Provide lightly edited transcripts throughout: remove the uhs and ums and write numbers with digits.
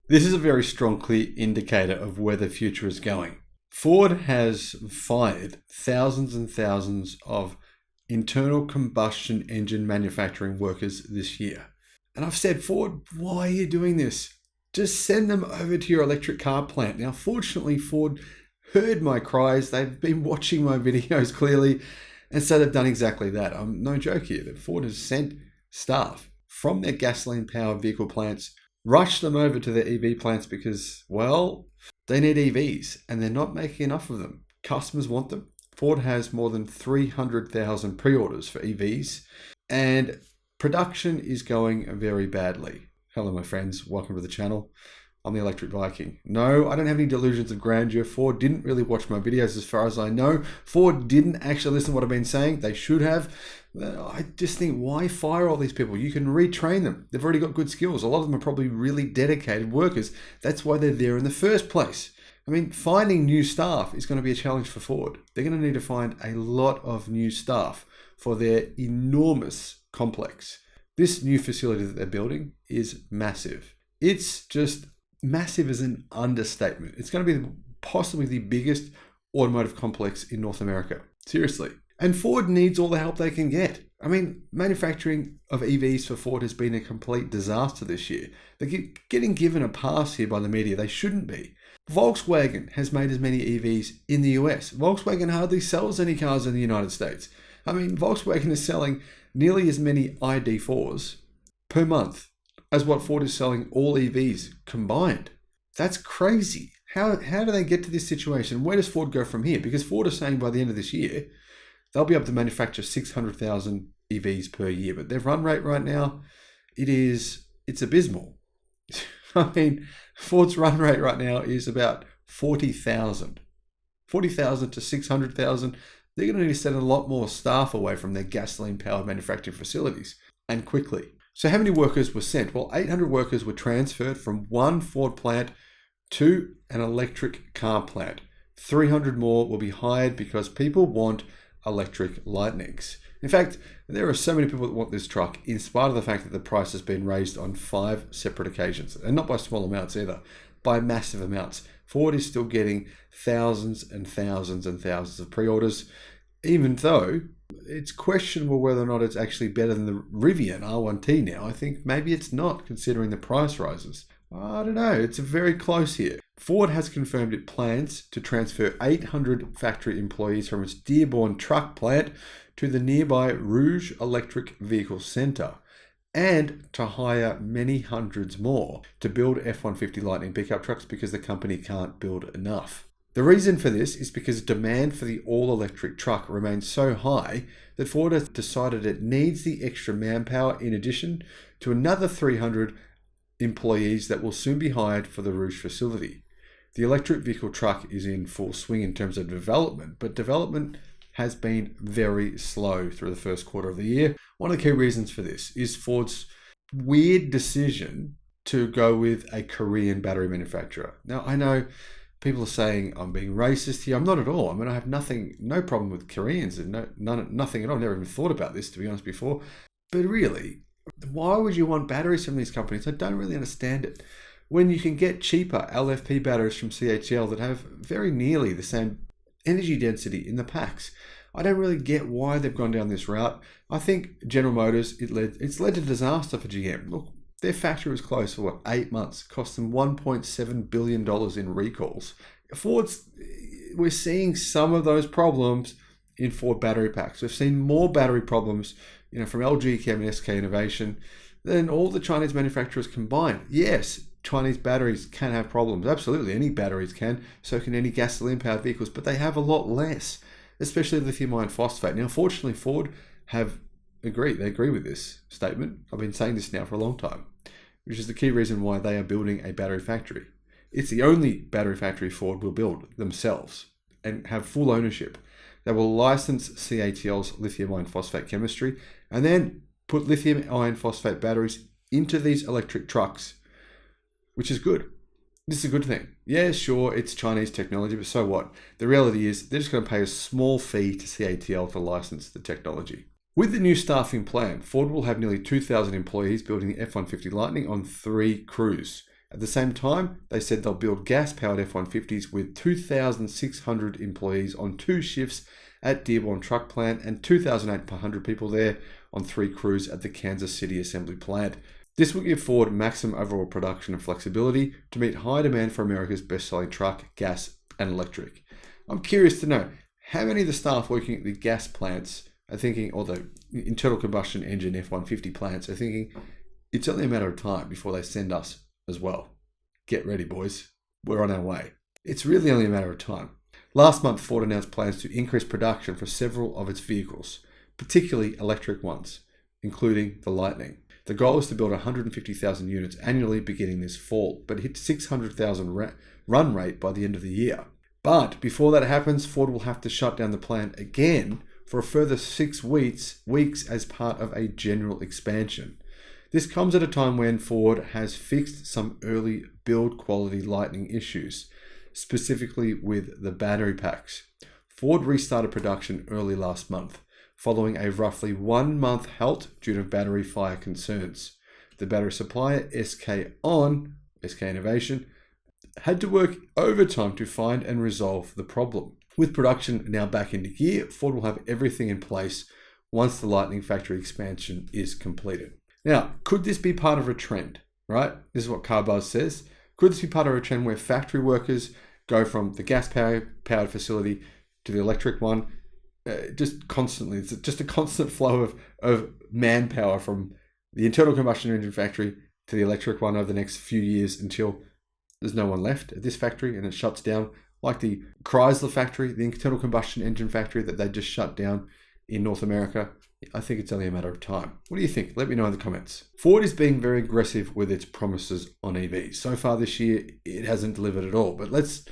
This is a very strong, clear indicator of where the future is going. Ford has fired thousands and thousands of internal combustion engine manufacturing workers this year. And I've said, Ford, why are you doing this? Just send them over to your electric car plant. Now, fortunately, Ford heard my cries. They've been watching my videos clearly. And so they've done exactly that. I'm no joke here that Ford has sent staff from their gasoline-powered vehicle plants, rushed them over to their EV plants because, well, they need EVs and they're not making enough of them. Customers want them. Ford has more than 300,000 pre-orders for EVs and production is going very badly. Hello, my friends. Welcome to the channel. I'm the Electric Viking. No, I don't have any delusions of grandeur. Ford didn't really watch my videos as far as I know. Ford didn't actually listen to what I've been saying. They should have. I just think, why fire all these people? You can retrain them. They've already got good skills. A lot of them are probably really dedicated workers. That's why they're there in the first place. I mean, finding new staff is going to be a challenge for Ford. They're going to need to find a lot of new staff for their enormous complex. This new facility that they're building is massive. It's just massive as an understatement. It's going to be possibly the biggest automotive complex in North America. Seriously. And Ford needs all the help they can get. I mean, manufacturing of EVs for Ford has been a complete disaster this year. They're getting given a pass here by the media. They shouldn't be. Volkswagen has made as many EVs in the US. Volkswagen hardly sells any cars in the United States. I mean, Volkswagen is selling nearly as many ID4s per month as what Ford is selling all EVs combined. That's crazy. How do they get to this situation? Where does Ford go from here? Because Ford is saying by the end of this year, they'll be able to manufacture 600,000 EVs per year. But their run rate right now, it's abysmal. I mean, Ford's run rate right now is about 40,000. 40,000 to 600,000. They're going to need to send a lot more staff away from their gasoline-powered manufacturing facilities, and quickly. So how many workers were sent? Well, 800 workers were transferred from one Ford plant to an electric car plant. 300 more will be hired because people want electric Lightnings. In fact, there are so many people that want this truck, in spite of the fact that the price has been raised on 5 separate occasions, and not by small amounts either, by massive amounts. Ford is still getting thousands and thousands and thousands of pre-orders, even though it's questionable whether or not it's actually better than the Rivian R1T now. I think maybe it's not, considering the price rises. I don't know. It's very close here. Ford has confirmed it plans to transfer 800 factory employees from its Dearborn truck plant to the nearby Rouge Electric Vehicle Center, and to hire many hundreds more to build F-150 Lightning pickup trucks because the company can't build enough. The reason for this is because demand for the all-electric truck remains so high that Ford has decided it needs the extra manpower in addition to another 300 employees that will soon be hired for the Rouge facility. The electric vehicle truck is in full swing in terms of development, but development has been very slow through the first quarter of the year. One of the key reasons for this is Ford's weird decision to go with a Korean battery manufacturer. Now, I know people are saying I'm being racist here. I'm not at all. I mean, I have no problem with Koreans and nothing at all. I've never even thought about this, to be honest, before. But really, why would you want batteries from these companies? I don't really understand it. When you can get cheaper LFP batteries from CATL that have very nearly the same energy density in the packs. I don't really get why they've gone down this route. I think General Motors, it's led to disaster for GM. Look, their factory was closed for 8 months. It cost them $1.7 billion in recalls. We're seeing some of those problems in Ford battery packs. We've seen more battery problems, from LG Chem and SK Innovation than all the Chinese manufacturers combined. Yes, Chinese batteries can have problems. Absolutely, any batteries can. So can any gasoline-powered vehicles, but they have a lot less, especially lithium iron phosphate. Now, fortunately, Ford have agreed. They agree with this statement. I've been saying this now for a long time, which is the key reason why they are building a battery factory. It's the only battery factory Ford will build themselves and have full ownership. They will license CATL's lithium iron phosphate chemistry and then put lithium iron phosphate batteries into these electric trucks, which is good. This is a good thing. Yeah, sure, it's Chinese technology, but so what? The reality is they're just going to pay a small fee to CATL to license the technology. With the new staffing plan, Ford will have nearly 2,000 employees building the F-150 Lightning on 3 crews. At the same time, they said they'll build gas-powered F-150s with 2,600 employees on 2 shifts at Dearborn Truck Plant and 2,800 people there on 3 crews at the Kansas City Assembly Plant. This will give Ford maximum overall production and flexibility to meet high demand for America's best-selling truck, gas and electric. I'm curious to know how many of the staff working at the gas plants are thinking, or the internal combustion engine F-150 plants are thinking, it's only a matter of time before they send us as well. Get ready, boys. We're on our way. It's really only a matter of time. Last month, Ford announced plans to increase production for several of its vehicles, particularly electric ones, including the Lightning. The goal is to build 150,000 units annually beginning this fall, but hit 600,000 run rate by the end of the year. But before that happens, Ford will have to shut down the plant again for a further 6 weeks as part of a general expansion. This comes at a time when Ford has fixed some early build quality Lightning issues, specifically with the battery packs. Ford restarted production early last month, following a roughly 1-month halt due to battery fire concerns. The battery supplier, SK Innovation, had to work overtime to find and resolve the problem. With production now back into gear, Ford will have everything in place once the Lightning factory expansion is completed. Now, could this be part of a trend, right? This is what CarBuzz says. Could this be part of a trend where factory workers go from the gas-powered facility to the electric one just constantly? It's just a constant flow of manpower from the internal combustion engine factory to the electric one over the next few years until there's no one left at this factory and it shuts down, like the Chrysler factory, the internal combustion engine factory that they just shut down in North America. I think it's only a matter of time. What do you think? Let me know in the comments. Ford is being very aggressive with its promises on EVs. So far this year, it hasn't delivered at all. But let's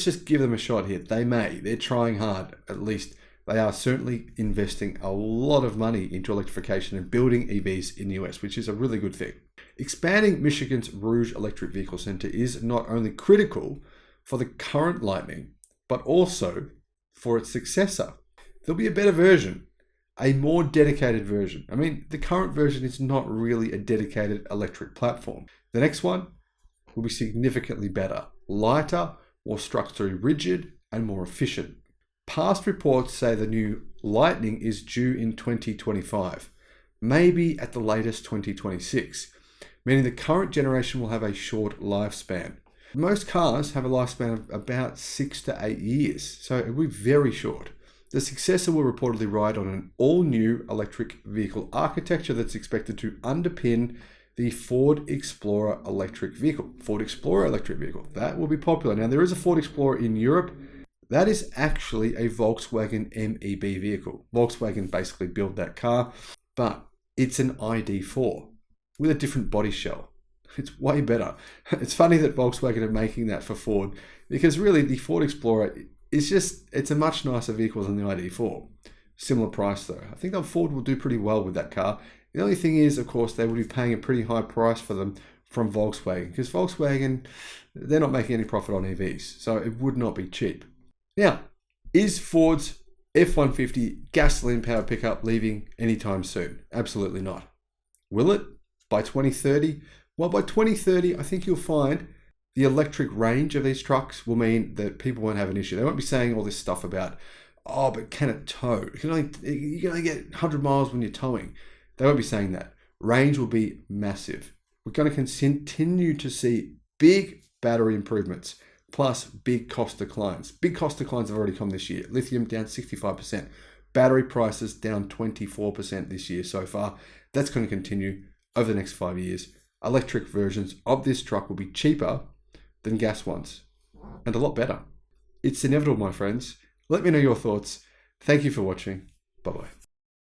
just give them a shot here. They're trying hard, at least. They are certainly investing a lot of money into electrification and building EVs in the US, which is a really good thing. Expanding Michigan's Rouge Electric Vehicle Center is not only critical for the current Lightning, but also for its successor. There'll be a better version, a more dedicated version. I mean, the current version is not really a dedicated electric platform. The next one will be significantly better, lighter, more structurally rigid, and more efficient. Past reports say the new Lightning is due in 2025, maybe at the latest 2026, meaning the current generation will have a short lifespan. Most cars have a lifespan of about 6 to 8 years, so it will be very short. The successor will reportedly ride on an all-new electric vehicle architecture that's expected to underpin the Ford Explorer electric vehicle. Ford Explorer electric vehicle. That will be popular. Now, there is a Ford Explorer in Europe. That is actually a Volkswagen MEB vehicle. Volkswagen basically built that car, but it's an ID4 with a different body shell. It's way better. It's funny that Volkswagen are making that for Ford, because really the Ford Explorer it's a much nicer vehicle than the ID4. Similar price though. I think that Ford will do pretty well with that car. The only thing is, of course, they will be paying a pretty high price for them from Volkswagen, because Volkswagen, they're not making any profit on EVs, so it would not be cheap. Now, is Ford's F-150 gasoline-powered pickup leaving anytime soon? Absolutely not. Will it by 2030? Well, by 2030, I think you'll find the electric range of these trucks will mean that people won't have an issue. They won't be saying all this stuff about, oh, but can it tow? You can only get 100 miles when you're towing. They won't be saying that. Range will be massive. We're going to continue to see big battery improvements, plus big cost declines. Big cost declines have already come this year. Lithium down 65%. Battery prices down 24% this year so far. That's going to continue over the next 5 years. Electric versions of this truck will be cheaper than gas ones, and a lot better. It's inevitable, my friends. Let me know your thoughts. Thank you for watching. Bye-bye.